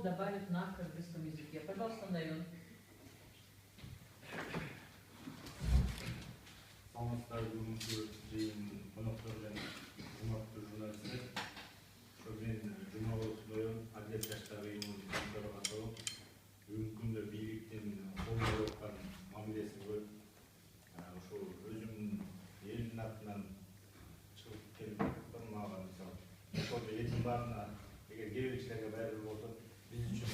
добавить на кыргызском языке. Пожалуйста, Наиль. Саламатсыздар, бүгүнкү жыйын коноктор жана урматтуу журналисттер. Мен Жумабек Доyon, Адилет жаштар уюмунун төрагасы болуп, бүгүнкү күндө бийликтин колдоп аткан мамилесин көрүп, ошол өзүмдүн элдин атынан чыгып келип мага мисалы, ошол элдин баарына эгер кээ бир кишилерге байыркы болсо, биз үчүн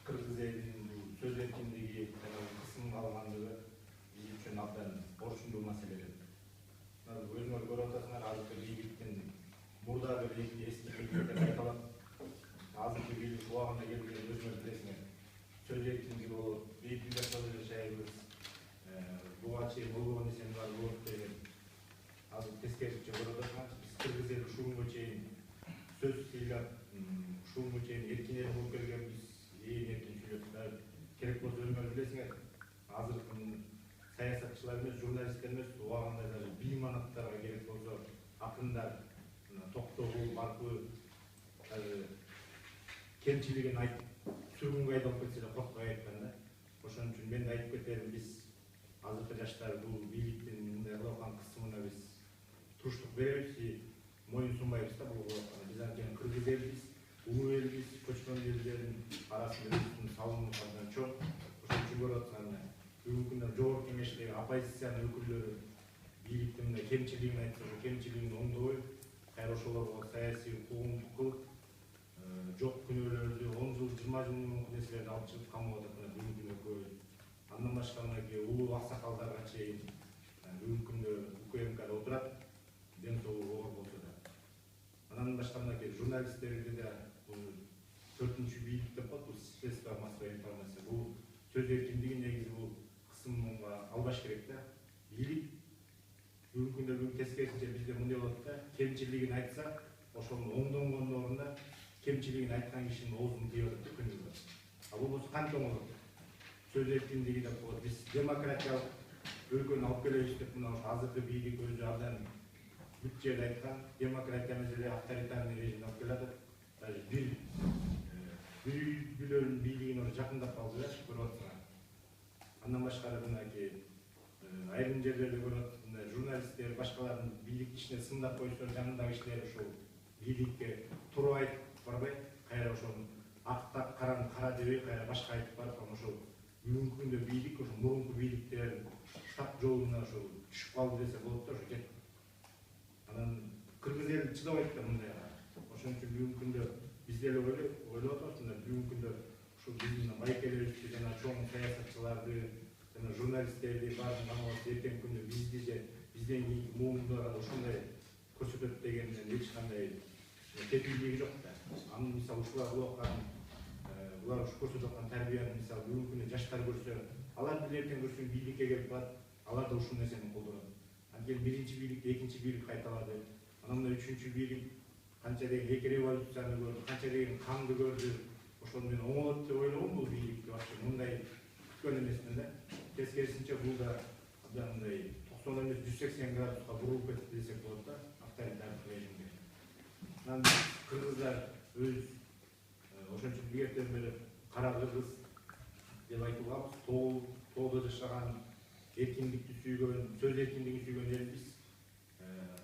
кыргыз элинин сөз эркиндиги жана кысым калгандыгы биз үчүн абдан борчумдуу маселелер. Өзүңөр көрүп атасыңар, азыркы бийликтин мурдагы эскиликтерди кайталап, азыркы бийлик убагында келген өзүңөр билесиңер. Сөз эркиндиги болот, бейбит жашап жашайбыз, буга чейин болгон нерсенин баары болот деген. Азыр тескерисинче көрүп атасыңар, биз кыргыз эли ушул күнгө чейин сөз ыйлап, ушул күнгө чейин эркин эл болуп келгенбиз, ээн эркин сүйлөп, керек болсо өзүңөр билесиңер, азыркы саясатчылар эмес, журналисттер эмес, убагында даже бийманаттарга керек болсо акындар токтогул аркылуу кемчилигин айтып, сүргүнгө айдалып кетсе да коркпой айткан да. Ошон үчүн мен да айтып кетерим, биз азыркы жаштар бул бийликтин мындай кылып аткан кысымына биз туруштук беребиз, моюн сунбайбыз да бул кылып атканына. Биз анткени кыргыз элбиз, улуу элбиз, көчмөн элдердин арасында биздин салымыбыз абдан чоң. Ошон үчүн көрүп атсаңар, бүгүнкү күндө жогорку кеңештеги оппозициянын өкүлдөрү бийликтин мындай кемчилигин айтса, ошол кемчилигин оңдобой, кайра ошолорго саясий укугун кылып, жок күнөөлөрдү 10 жыл, 20 жыл мурунку нерселерди алып чыгып камап атат. Бүгүнкү күндө көбөйдү. Андан башка мынакей улуу аксакалдарга чейин бүгүнкү күндө УКМКда отурат, ден соолугу оор болсо да. Андан башка мынакей журналисттерди да төртүнчү бийлик деп коет, бул средства массовой информация. Бул сөз эркиндиги негизи бул кысымга албаш керек да. Бийлик бүгүнкү күндө тескерисинче бизде мындай болот да, кемчилигин айтса, ошонун оңдонгондун ордуна кемчилигин айткан кишинин оозун тийип атат да күнүгө. А болбосо кантип оңолот? Сөз эркиндиги деп коет, биз демократиялык өлкөнү алып келебиз деп, мына ошо азыркы бийлик өзү абдан бүт жерде айткан, демократия эмес эле авторитарный режимди алып келатат. Даже бир үйлөрдүн бийлигине жакындап калды да, көрүп атсаңар. Андан башка мынакей айрым жерлерде көрүп атат, журналисттер башкалардын бийлик ишине сындап койсо, жанындагы кишилер ошол бийликке туура айтып барбай, кайра ошол акты караны кара дебей, кайра башка айтып барып, ошол бүгүнкү күндө бийлик ошо мурунку бийликтердин штаб жолуна ошол түшүп калды десе болот да, ошо кетти. Анан кыргыз эли чыдабайт да мындайга. Ошон үчүн бүгүнкү күндө биз деле ойлоп атабыз, бүгүнкү күндө ушул биздин байкелерибизди жана чоң саясатчыларды жана журналисттерди баарын камап, эртеңки күндө бизди же бизден кийинки муундарга ушундай көрсөтөт дегенден эч кандай кепилдиги жок да. Анын мисалы ушулар кылып аткан, булар ушу көрсөтүп аткан тарбияны мисалы бүгүнкү күндө жаштар көрсө, алар деле эртең көрсөң бийликке келип барат, алар да ушул нерсени колдонот. Анткени биринчи бийлик, экинчи бийлик кайталады. Анан мына үчүнчү бийлик канча деген эки революцияны көрдү, канча деген канды көрдү. Ошону мен оңолот деп ойлогом бул бийликти. Вообще мындай күткөн эмесмин да. Тескерисинче бул да абдан мындай 90 эмес 180 градуска бурулуп кетти десек болот да, авторитардык режимге. Анан кыргыздар өз ошон үчүн бигерден бери кара кыргыз деп айтылганбыз, тоодо жашаган, эркиндикти сүйгөн, сөз эркиндигин сүйгөн элбиз.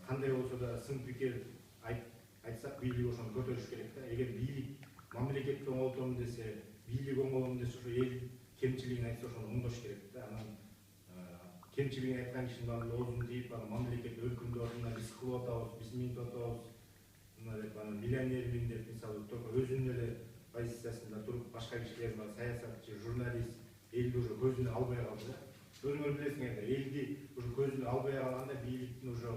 Кандай болсо да сын пикир айтсак, бийлик ошону көтөрүш керек да. Эгер бийлик мамлекетти оңолтом десе, бийлик оңолом десе, ошо эл кемчилигин айтса, ошону оңдош керек да. Анан кемчилигин айткан кишинин баарын оозун тийип, анан мамлекет өркүндүп атат, биз кылып атабыз, биз минтип атабыз, мына деп анан миллионермин деп, мисалы, только өзүнүн эле позициясында туруп, башка кишилер бар, саясатчы, журналист, элди уже көзүнө албай калды да. Өзүңөр билесиңер, элди уже көзүнө албай калганда бийликтин уже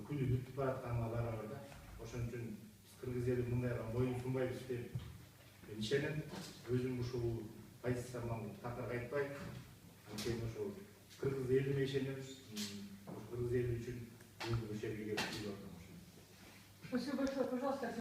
күнү бүтүп баратканына барабар да. Ошон үчүн биз кыргыз эли мындайга моюн сунбайбыз деп мен ишенем. Өзүм ушул позициямдан такыр кайтпайм. Анткени ошол кыргыз элиме ишенем. Кыргыз эли үчүн бүгүнкү жерге келип. Спасибо большое, пожалуйста.